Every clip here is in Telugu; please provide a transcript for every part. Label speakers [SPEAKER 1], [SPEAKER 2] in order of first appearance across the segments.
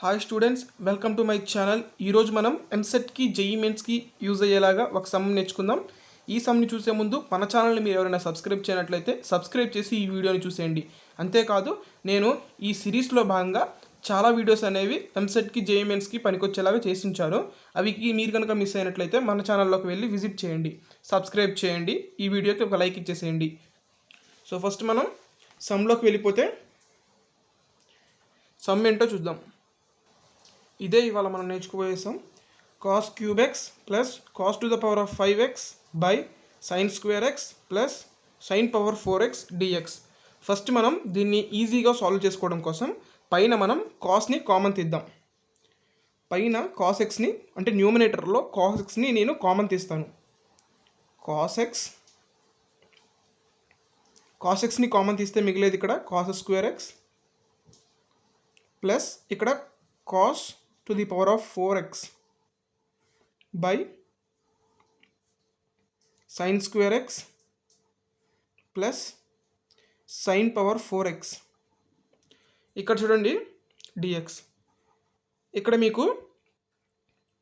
[SPEAKER 1] Hi students, welcome to my channel. ఈరోజు మనం ఎంసెట్కి జేఈఈ మెయిన్స్కి యూజ్ అయ్యేలాగా ఒక సమ్ నేర్చుకుందాం. ఈ సమ్ని చూసే ముందు మన ఛానల్ని మీరు ఎవరైనా సబ్స్క్రైబ్ చేయనట్లయితే సబ్స్క్రైబ్ చేసి ఈ వీడియోని చూసేయండి. అంతేకాదు, నేను ఈ సిరీస్లో భాగంగా చాలా వీడియోస్ అనేవి ఎంసెట్కి జేఈఈ మెయిన్స్కి పనికొచ్చేలాగా చేసి ఉంచాను. అవి మీరు కనుక మిస్ అయినట్లయితే మన ఛానల్లోకి వెళ్ళి విజిట్ చేయండి, సబ్స్క్రైబ్ చేయండి, ఈ వీడియోకి ఒక లైక్ ఇచ్చేసేయండి. సో ఫస్ట్ మనం సమ్లోకి వెళ్ళిపోతే సమ్ ఏంటో చూద్దాం. ఇదే ఇవాళ మనం నేర్చుకోబోయే sum. Cos cube x plus cos to the power of 5x by sine square x plus sine power 4x d x. First మనం దీన్ని ఈజీగా సాల్వ్ చేసుకోవడం కోసం పైన మనం కాస్ని కామన్ తీద్దాం. పైన కాస్ ఎక్స్ని అంటే న్యూమినేటర్లో కాస్ ఎక్స్ని నేను కామన్ తీస్తాను. కాస్ ఎక్స్ని కామన్ తీస్తే మిగిలేదు ఇక్కడ కాస్ స్క్వేర్ ఎక్స్ ప్లస్ ఇక్కడ cos to the power of 4x by sin square x plus sin power 4x. ఇక్కడ చూడండి dx. ఇక్కడ మీకు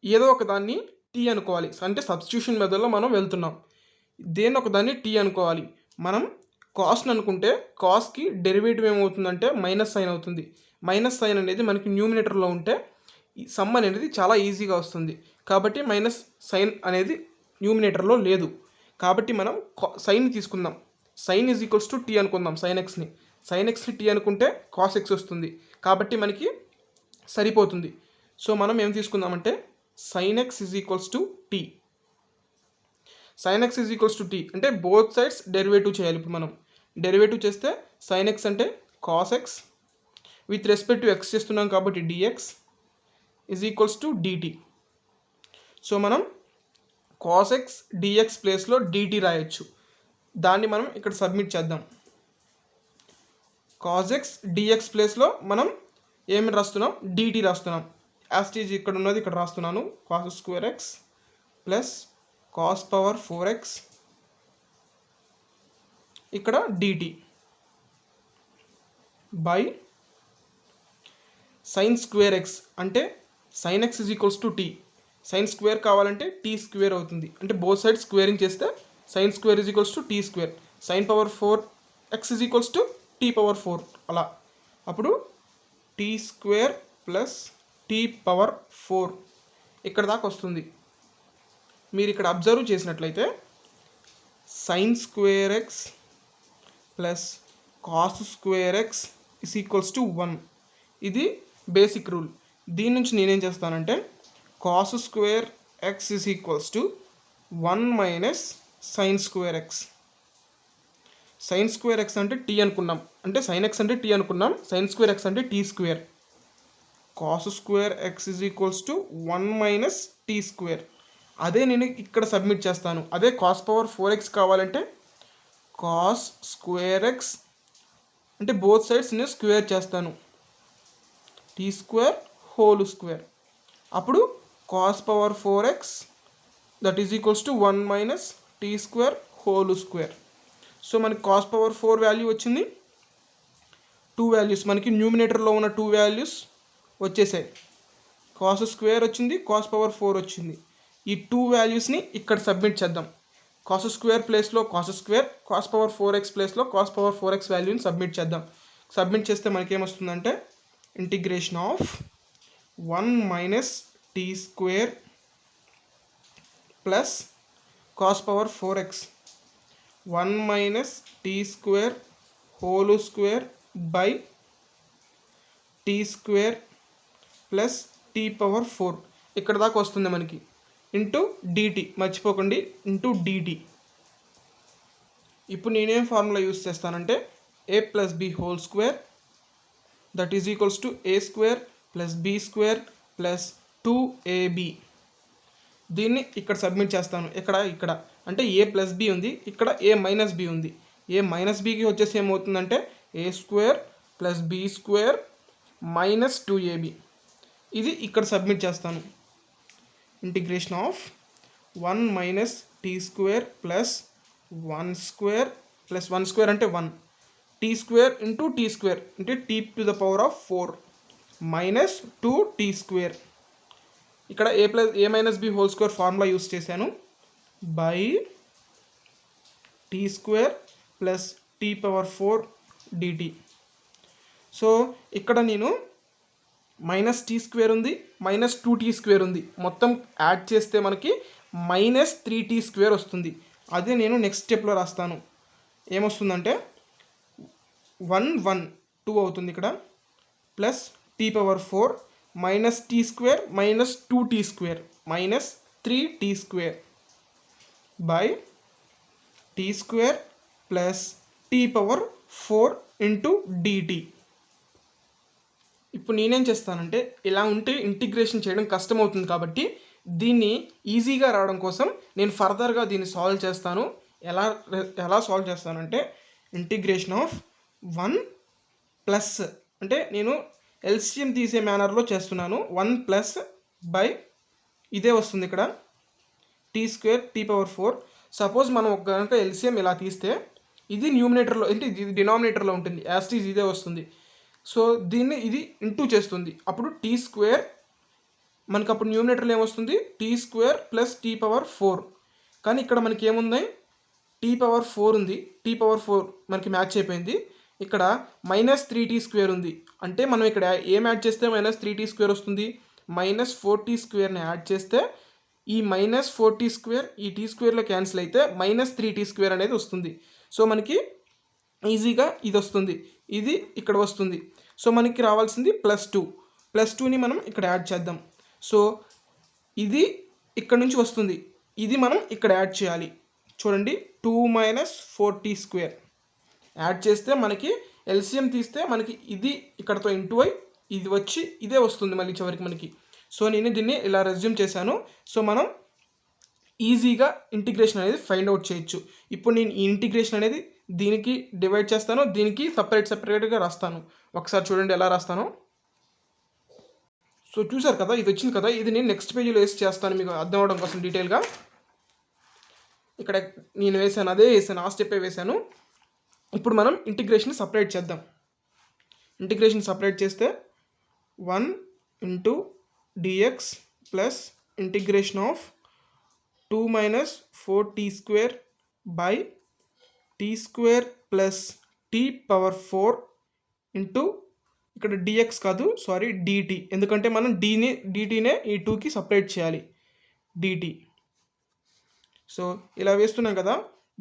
[SPEAKER 1] ఏదో ఒక దాన్ని t అనుకోవాలి, అంటే సబ్స్టిట్యూషన్ మెథడ్లో మనం వెళ్తున్నాం. దేన్ని ఒక దాన్ని t అనుకోవాలి. మనం కాస్ని అనుకుంటే కాస్కి డెరివేటివ్ ఏమవుతుందంటే మైనస్ సైన్ అవుతుంది. మైనస్ సైన్ అనేది మనకి న్యూమినేటర్లో ఉంటే సమ్ అనేది చాలా ఈజీగా వస్తుంది. కాబట్టి మైనస్ సైన్ అనేది న్యూమినేటర్లో లేదు. కాబట్టి మనం సైన్ తీసుకుందాం. Sine is equals to T అనుకుందాం. సైన్ ఎక్స్ని టీ అనుకుంటే కాస్ ఎక్స్ వస్తుంది. కాబట్టి మనకి సరిపోతుంది. సో మనం ఏం తీసుకుందామంటే sine x is equals to T. Sine x is equals to T అంటే బోత్ సైడ్స్ డెరివేటివ్ చేయాలి. ఇప్పుడు మనం డెరివేటివ్ చేస్తే సైన్ ఎక్స్ అంటే cos x with respect to x చేస్తున్నాం కాబట్టి d x is equals to dt. So మనం cos x dx ప్లేస్లో dt రాయొచ్చు. దాన్ని మనం ఇక్కడ సబ్మిట్ చేద్దాం. cos x dx ప్లేస్లో మనం ఏమి రాస్తున్నాం, dt రాస్తున్నాం. యాస్టీజ్ ఇక్కడ ఉన్నది ఇక్కడ రాస్తున్నాను. cos square x plus cos power 4x ఇక్కడ dt by sin square x అంటే sin x is equals to T. Sine square కావాలంటే టీ స్క్వేర్ అవుతుంది. అంటే బోత్ సైడ్ స్క్వేరింగ్ చేస్తే sine square is equals to T square. Sine power 4x is equals to T power 4 అలా. అప్పుడు T square plus T power 4 ఇక్కడ దాకా వస్తుంది. మీరు ఇక్కడ అబ్జర్వ్ చేసినట్లయితే sine square x plus cos square x is equals to 1. ఇది బేసిక్ రూల్. దీని నుంచి నేనేం చేస్తానంటే cos square x is equals to 1 minus sine square x. Sine square x అంటే టీ అనుకున్నాం, అంటే సైన్ ఎక్స్ అంటే టీ అనుకున్నాం. సైన్ స్క్వేర్ ఎక్స్ అంటే T square. Cos square x is equals to 1 minus T square. అదే నేను ఇక్కడ సబ్మిట్ చేస్తాను. అదే కాస్ పవర్ 4x కావాలంటే కాస్ స్క్వేర్ ఎక్స్ అంటే బోత్ సైడ్స్ నేను స్క్వేర్ చేస్తాను. T square whole square. అప్పుడు cos power 4x that is equals to 1 minus T square whole square. So మనకి కాస్ పవర్ 4 వాల్యూ వచ్చింది. 2 వాల్యూస్ మనకి న్యూమినేటర్లో ఉన్న 2 వాల్యూస్ వచ్చేసాయి. కాస్ స్క్వేర్ వచ్చింది, కాస్ పవర్ 4 వచ్చింది. ఈ 2 వాల్యూస్ని ఇక్కడ సబ్మిట్ చేద్దాం. కాస్ స్క్వేర్ ప్లేస్లో cos square, cos power 4x ప్లేస్లో కాస్ పవర్ 4x వాల్యూని సబ్మిట్ చేద్దాం. సబ్మిట్ చేస్తే మనకేమొస్తుందంటే integration of 1 minus T square plus cos power 4x 1 minus T square whole square by T square plus T power 4 ఇక్కడ దాకా వస్తుంది మనకి. ఇంటూ డిటి, మర్చిపోకండి, ఇంటూ డిటి. ఇప్పుడు నేనేం ఫార్ములా యూస్ చేస్తానంటే A plus B whole square that is equals to A square plus B square plus 2ab. దీన్ని ఇక్కడ సబ్మిట్ చేస్తాను. ఇక్కడ అంటే ఏ ప్లస్ బి ఉంది, ఇక్కడ ఏ మైనస్ బి ఉంది. ఏ మైనస్ బికి వచ్చేసి ఏమవుతుందంటే A square plus B square minus 2ab. ఇది ఇక్కడ సబ్మిట్ చేస్తాను. Integration of 1 minus T square plus 1 square plus 1 square అంటే 1 T square into T square అంటే T to the power of 4 minus 2t². ఇక్కడ a minus B whole square formula use చేశాను. By t² plus t⁴ dt. So ఇక్కడ నేను మైనస్ t² ఉంది, మైనస్ 2t² ఉంది, మొత్తం యాడ్ చేస్తే మనకి మైనస్ 3t² వస్తుంది. అదే నేను నెక్స్ట్ స్టెప్లో రాస్తాను. ఏమొస్తుందంటే 1 1 2 అవుతుంది ఇక్కడ, plus t⁴ minus t² minus 2t² minus 3t² by t² plus t⁴ into dt. ఇప్పుడు నేనేం చేస్తానంటే, ఇలా ఉంటే ఇంటిగ్రేషన్ చేయడం కష్టమవుతుంది కాబట్టి దీన్ని ఈజీగా రావడం కోసం నేను ఫర్దర్గా దీన్ని సాల్వ్ చేస్తాను. ఎలా సాల్వ్ చేస్తానంటే, ఇంటిగ్రేషన్ ఆఫ్ 1 ప్లస్ అంటే నేను ఎల్సిఎం తీసే మేనర్లో చేస్తున్నాను. 1 ప్లస్ బై ఇదే వస్తుంది ఇక్కడ t² t⁴. సపోజ్ మనం ఒక కనుక ఎల్సిఎం ఇలా తీస్తే ఇది న్యూమినేటర్లో అంటే ఇది డినామినేటర్లో ఉంటుంది, యాస్టీజ్ ఇదే వస్తుంది. సో దీన్ని ఇది ఇంటూ చేస్తుంది, అప్పుడు t² మనకు అప్పుడు న్యూమినేటర్లో ఏమొస్తుంది t² ప్లస్ t⁴. కానీ ఇక్కడ మనకి ఏముంది t⁴ ఉంది, t⁴ మనకి మ్యాచ్ అయిపోయింది. ఇక్కడ మైనస్ 3t² ఉంది, అంటే మనం ఇక్కడ ఏం యాడ్ చేస్తే మైనస్ 3t² వస్తుంది, మైనస్ 4t²ని యాడ్ చేస్తే ఈ మైనస్ 4t² ఈ t²లో క్యాన్సిల్ అయితే మైనస్ 3t² అనేది వస్తుంది. సో మనకి ఈజీగా ఇది వస్తుంది, ఇది ఇక్కడ వస్తుంది. సో మనకి రావాల్సింది ప్లస్ 2ని మనం ఇక్కడ యాడ్ చేద్దాం. సో ఇది ఇక్కడ నుంచి వస్తుంది, ఇది మనం ఇక్కడ యాడ్ చేయాలి. చూడండి 2 మైనస్ 4t² యాడ్ చేస్తే మనకి ఎల్సిఎం తీస్తే మనకి ఇది ఇక్కడతో ఇంటూ అయి ఇది వచ్చి ఇదే వస్తుంది మళ్ళీ చివరికి మనకి. సో నేను దీన్ని ఇలా రెజ్యూమ్ చేశాను. సో మనం ఈజీగా ఇంటిగ్రేషన్ అనేది ఫైండ్ అవుట్ చేయొచ్చు. ఇప్పుడు నేను ఈ ఇంటిగ్రేషన్ అనేది దీనికి డివైడ్ చేస్తాను, దీనికి సపరేట్గా రాస్తాను. ఒకసారి చూడండి ఎలా రాస్తాను. సో చూసారు కదా, ఇది వచ్చింది కదా, ఇది నేను నెక్స్ట్ పేజీలో వేసి చేస్తాను మీకు అర్థం అవడం కోసం డీటెయిల్గా. ఇక్కడ నేను వేసాను, అదే వేసాను, ఆ స్టెప్పే వేసాను. ఇప్పుడు మనం ఇంటిగ్రేషన్ సపరేట్ చేద్దాం. ఇంటిగ్రేషన్ సపరేట్ చేస్తే 1 into dx plus integration of 2 minus 4t² by t² plus t⁴ into ఇక్కడ dx కాదు సారీ dt, ఎందుకంటే మనం dtనే ఈ 2కి సపరేట్ చేయాలి dt. సో ఇలా వేస్తున్నాం కదా,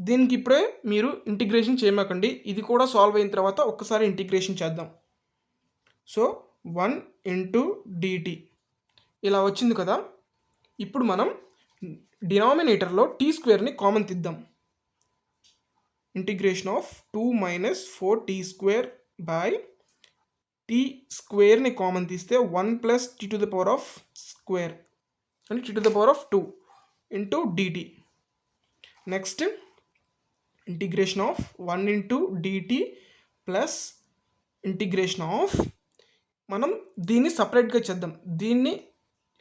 [SPEAKER 1] దీనికి ఇప్పుడే మీరు ఇంటిగ్రేషన్ చేయమాకండి, ఇది కూడా సాల్వ్ అయిన తర్వాత ఒక్కసారి ఇంటిగ్రేషన్ చేద్దాం. సో 1 ఇంటూ dt ఇలా వచ్చింది కదా. ఇప్పుడు మనం డినామినేటర్లో t²ని కామన్ తీద్దాం. Integration of 2 minus 4t² by t²ని కామన్ తీస్తే 1 ప్లస్ t⁴² అంటే t⁴ into dt. Next integration of 1 into dt plus integration of మనం దీన్ని సపరేట్గా చేద్దాం. దీన్ని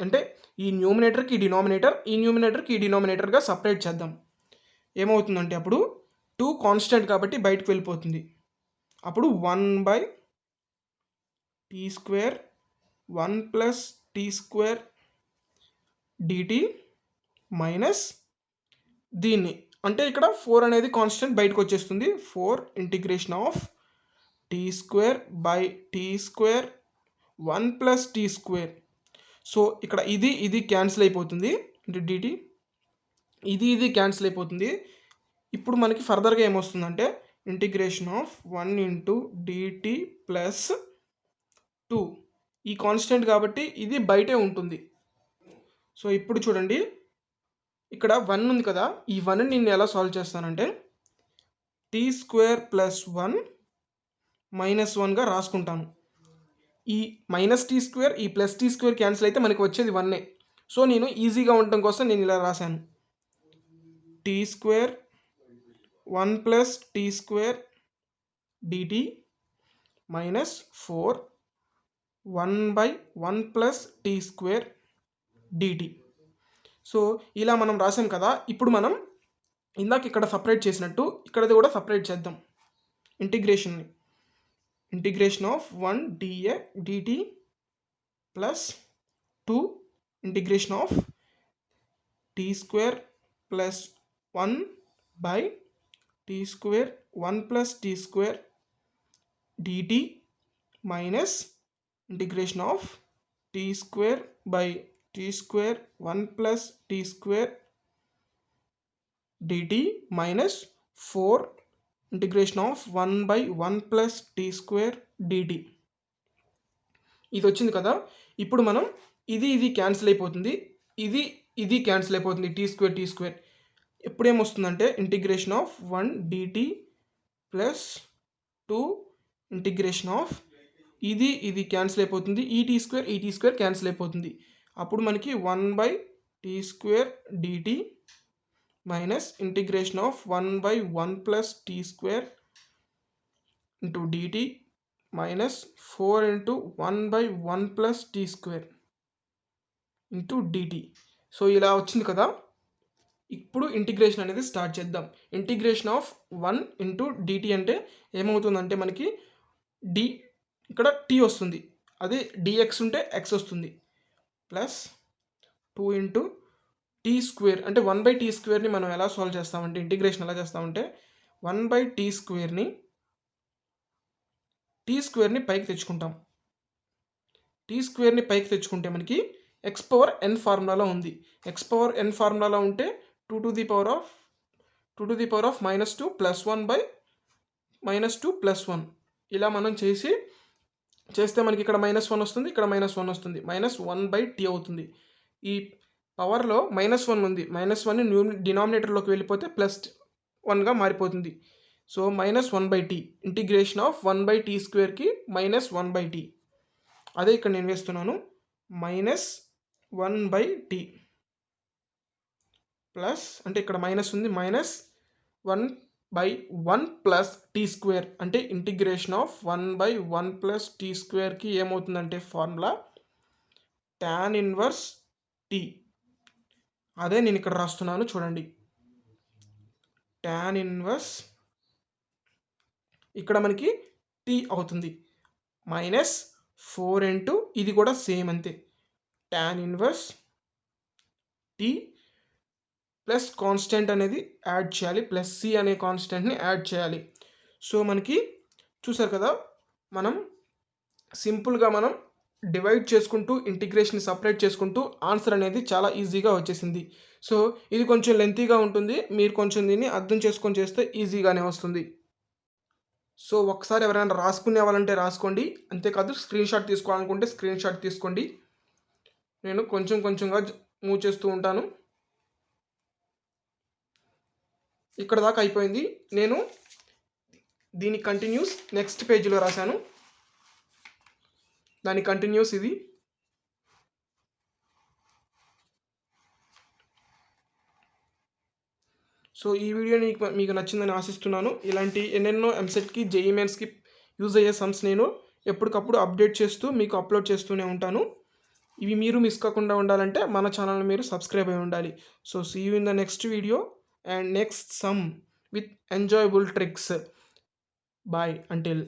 [SPEAKER 1] అంటే ఈ న్యూమినేటర్కి ఈ డినామినేటర్, ఈ న్యూమినేటర్కి ఈ డినామినేటర్గా సపరేట్ చేద్దాం. ఏమవుతుందంటే అప్పుడు 2 కాన్స్టెంట్ కాబట్టి బయటకు వెళ్ళిపోతుంది. అప్పుడు 1 by t² 1 plus t² dt minus దీన్ని అంటే ఇక్కడ 4 అనేది కాన్స్టెంట్ బయటకు వచ్చేస్తుంది. 4 integration of t² by t² 1 plus t². So ఇక్కడ ఇది క్యాన్సిల్ అయిపోతుంది, అంటే dt ఇది క్యాన్సిల్ అయిపోతుంది. ఇప్పుడు మనకి ఫర్దర్గా ఏమొస్తుందంటే integration of 1 into dt plus 2, ఈ కాన్స్టెంట్ కాబట్టి ఇది బయటే ఉంటుంది. సో ఇప్పుడు చూడండి ఇక్కడ 1 ఉంది కదా, ఈ 1ని నేను ఎలా సాల్వ్ చేస్తానంటే t² ప్లస్ 1 మైనస్ 1గా రాసుకుంటాను. ఈ మైనస్ t² ఈ ప్లస్ t² క్యాన్సిల్ అయితే మనకి వచ్చేది 1. సో నేను ఈజీగా ఉండటం కోసం నేను ఇలా రాశాను, t² 1 plus t² dt minus 4 1 by 1 plus t² dt. So ఇలా మనం రాసాం కదా. ఇప్పుడు మనం ఇందాక ఇక్కడ సపరేట్ చేసినట్టు ఇక్కడది కూడా సపరేట్ చేద్దాం ఇంటిగ్రేషన్ని. Integration of 1 dt plus 2 integration of T square plus 1 by T square 1 plus T square d t minus integration of T square by T square 1 plus T square d t minus 4 integration of 1 by 1 plus T square d t. ఇది వచ్చింది కదా. ఇప్పుడు మనం ఇది క్యాన్సిల్ అయిపోతుంది, ఇది క్యాన్సిల్ అయిపోతుంది, టీ స్క్వేర్. ఇప్పుడు ఏమొస్తుందంటే integration of 1 d t plus 2 integration of ఇది క్యాన్సిల్ అయిపోతుంది, ఈ టీ స్క్వేర్ క్యాన్సిల్ అయిపోతుంది. అప్పుడు మనకి 1 by T square d t minus integration of 1 by 1 plus T square into d t minus 4 into 1 by 1 plus T square into d t. So ఇలా వచ్చింది కదా. ఇప్పుడు ఇంటిగ్రేషన్ అనేది స్టార్ట్ చేద్దాం. ఇంటిగ్రేషన్ ఆఫ్ 1 ఇంటూ డిటి అంటే ఏమవుతుందంటే మనకి డి ఇక్కడ టీ వస్తుంది, అదే డిఎక్స్ ఉంటే ఎక్స్ వస్తుంది, ప్లస్ 2 ఇంటూ టీ స్క్వేర్ అంటే 1 బై టీ స్క్వేర్ని మనం ఎలా సాల్వ్ చేస్తామంటే ఇంటిగ్రేషన్ ఎలా చేస్తామంటే 1 బై టీ స్క్వేర్ని పైకి తెచ్చుకుంటాం. టీ స్క్వేర్ని పైకి తెచ్చుకుంటే మనకి ఎక్స్ పవర్ ఎన్ ఫార్ములాలో ఉంది. ఎక్స్ పవర్ ఎన్ ఫార్ములాలో ఉంటే 2 to the power of -2 plus 1 by -2 plus 1 ఇలా మనం చేస్తే మనకి ఇక్కడ -1 వస్తుంది, ఇక్కడ -1 వస్తుంది, -1 బై టీ అవుతుంది. ఈ పవర్లో -1 ఉంది, -1 డినామినేటర్లోకి వెళ్ళిపోతే +1గా మారిపోతుంది. So -1 by T integration of 1 by T స్క్వేర్కి -1 బై టీ. అదే ఇక్కడ నేను వేస్తున్నాను, -1 బై టీ ప్లస్ అంటే ఇక్కడ మైనస్ ఉంది, -1 బై 1 ప్లస్ టీ స్క్వేర్ అంటే integration of 1 by 1 plus T స్క్వేర్కి ఏమవుతుందంటే ఫార్ములా tan ఇన్వర్స్ టీ. అదే నేను ఇక్కడ రాస్తున్నాను చూడండి, tan ఇన్వర్స్ ఇక్కడ మనకి టీ అవుతుంది, -4 ఇంటూ ఇది కూడా సేమ్ అంతే, tan inverse T plus constant అనేది యాడ్ చేయాలి, ప్లస్ సి అనే కాన్స్టెంట్ని యాడ్ చేయాలి. సో మనకి చూసారు కదా, మనం సింపుల్గా మనం డివైడ్ చేసుకుంటూ ఇంటిగ్రేషన్ సపరేట్ చేసుకుంటూ ఆన్సర్ అనేది చాలా ఈజీగా వచ్చేసింది. సో ఇది కొంచెం లెంతీగా ఉంటుంది, మీరు కొంచెం దీన్ని అర్థం చేసుకొని చేస్తే ఈజీగానే వస్తుంది. సో ఒకసారి ఎవరైనా రాసుకునే వాళ్ళంటే రాసుకోండి, అంతేకాదు స్క్రీన్ షాట్ తీసుకోవాలనుకుంటే స్క్రీన్ షాట్ తీసుకోండి. నేను కొంచెంగా మూవ్ చేస్తూ ఉంటాను. ఇక్కడ దాకా అయిపోయింది. నేను దీని కంటిన్యూస్ నెక్స్ట్ పేజీలో రాశాను, దాని కంటిన్యూస్ ఇది. సో ఈ వీడియో మీకు నచ్చిందని ఆశిస్తున్నాను. ఇలాంటి ఎన్నెన్నో ఎంసెట్కి జేఈఈ మెయిన్స్కి యూజ్ అయ్యే సమ్స్ నేను ఎప్పటికప్పుడు అప్డేట్ చేస్తూ మీకు అప్లోడ్ చేస్తూనే ఉంటాను. ఇవి మీరు మిస్ కాకుండా ఉండాలంటే మన ఛానల్ని మీరు సబ్స్క్రైబ్ అయి ఉండాలి. So see you in the next video and next sum with enjoyable tricks. Bye until.